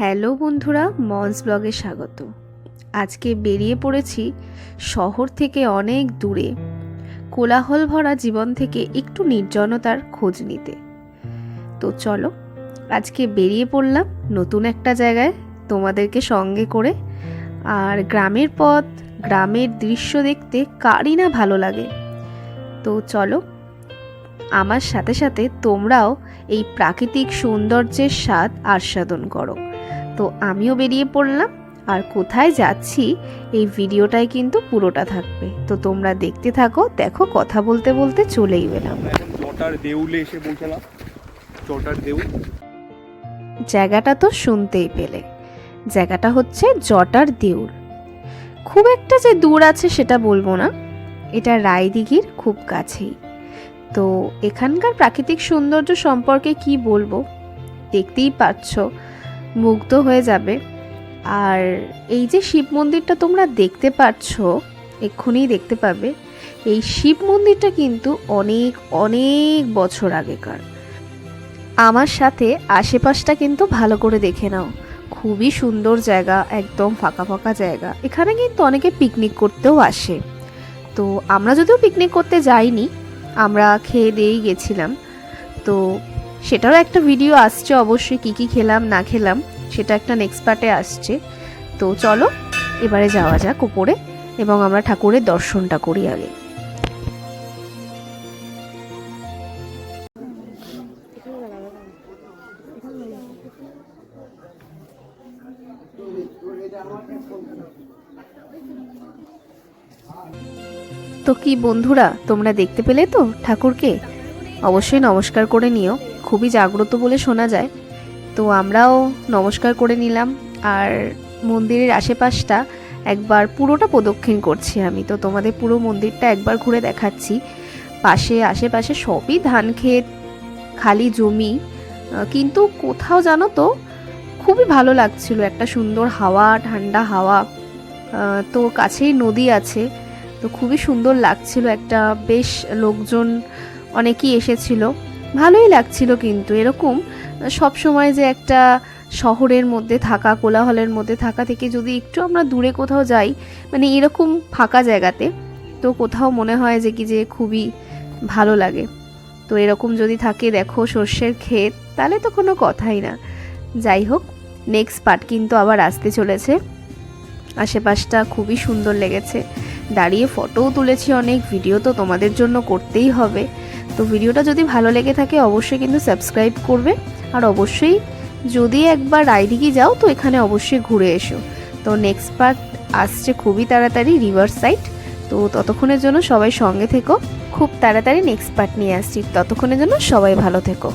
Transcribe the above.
Hello বন্ধুরা, মনস ব্লগে স্বাগত। আজকে বেরিয়ে পড়েছি শহর থেকে অনেক দূরে, কোলাহল ভরা জীবন থেকে একটু নির্জনতার খোঁজ নিতে। তো চলো, আজকে বেরিয়ে পড়লাম নতুন একটা জায়গায় তোমাদেরকে সঙ্গে করে। আর গ্রামের পথ, গ্রামের দৃশ্য দেখতে কারই না ভালো লাগে। তো চলো, আমার সাথে সাথে তোমরাও এই প্রাকৃতিক সৌন্দর্যের স্বাদ আস্বাদন করো। তো আমিও বেরিয়ে পড়লাম, আর কোথায় যাচ্ছি এই ভিডিওটাই কিন্তু পুরোটা থাকবে। তো তোমরা দেখতে থাকো। দেখো, কথা বলতে বলতে চলেই গেলাম। জটার দেউলে এসে পৌঁছালাম। জটার দেউল জায়গাটা তো শুনতেই পেলে, জায়গাটা হচ্ছে জটার দেউল। খুব একটা যে দূর আছে সেটা বলবো না, এটা রায়দিঘির খুব কাছেই। তো এখানকার প্রাকৃতিক সৌন্দর্য সম্পর্কে কি বলবো, দেখতেই পাচ্ছ, মুগ্ধ হয়ে যাবে। আর এই যে শিব মন্দিরটা তোমরা দেখতে পাচ্ছ, এক্ষুনি দেখতে পাবে, এই শিব মন্দিরটা কিন্তু অনেক অনেক বছর আগেকার। আমার সাথে আশেপাশটা কিন্তু ভালো করে দেখে নাও, খুবই সুন্দর জায়গা, একদম ফাঁকা ফাঁকা জায়গা। এখানে কিন্তু অনেকে পিকনিক করতেও আসে। তো আমরা যদিও পিকনিক করতে যাইনি, আমরা খেয়ে দিয়েই গেছিলাম। তো সেটারও একটা ভিডিও আসছে অবশ্যই, কী কী খেলাম না খেলাম সেটা একটা নেক্সট পার্টে আসছে। তো চলো এবারে যাওয়া যাক উপরে, এবং আমরা ঠাকুরের দর্শনটা করি আগে। তো কি বন্ধুরা, তোমরা দেখতে পেলে তো ঠাকুরকে? অবশ্যই নমস্কার করে নিও, খুবই জাগ্রত বলে শোনা যায়। তো আমরাও নমস্কার করে নিলাম, আর মন্দিরের আশেপাশটা একবার পুরোটা প্রদক্ষিণ করছি আমি। তো তোমাদের পুরো মন্দিরটা একবার ঘুরে দেখাচ্ছি। পাশে আশেপাশে সবই ধান ক্ষেত, খালি জমি, কিন্তু কোথাও জানো তো খুবই ভালো লাগছিল, একটা সুন্দর হাওয়া, ঠান্ডা হাওয়া। তো কাছেই নদী আছে, তো খুবই সুন্দর লাগছিল। একটা বেশ লোকজন অনেকেই এসেছিল, ভালোই লাগছিল। কিন্তু এরকম সব সময় যে একটা শহরের মধ্যে থাকা, কোলাহলের মধ্যে থাকা থেকে যদি একটু আমরা দূরে কোথাও যাই, মানে এরকম ফাঁকা জায়গাতে, তো কোথাও মনে হয় যে কি যে খুবই ভালো লাগে। তো এরকম যদি থাকে, দেখো সর্ষের ক্ষেত, তাহলে তো কোনো কথাই না। যাই হোক, নেক্সট পার্ট কিন্তু আবার আসতে চলেছে। আশেপাশটা খুবই সুন্দর লেগেছে, দাঁড়িয়ে ফটোও তুলেছি অনেক, ভিডিও তো তোমাদের জন্য করতেই হবে। তো ভিডিওটা যদি ভালো লেগে থাকে অবশ্যই কিন্তু সাবস্ক্রাইব করবে, আর অবশ্যই যদি একবার রায়দিঘি যাও তো এখানে অবশ্যই ঘুরে এসো। তো নেক্সট পার্ট আসছে খুবই তাড়াতাড়ি, রিভার সাইড। তো ততক্ষণের জন্য সবাই সঙ্গে থেকো, খুব তাড়াতাড়ি নেক্সট পার্ট নিয়ে আসছি। ততক্ষণের জন্য সবাই ভালো থেকো।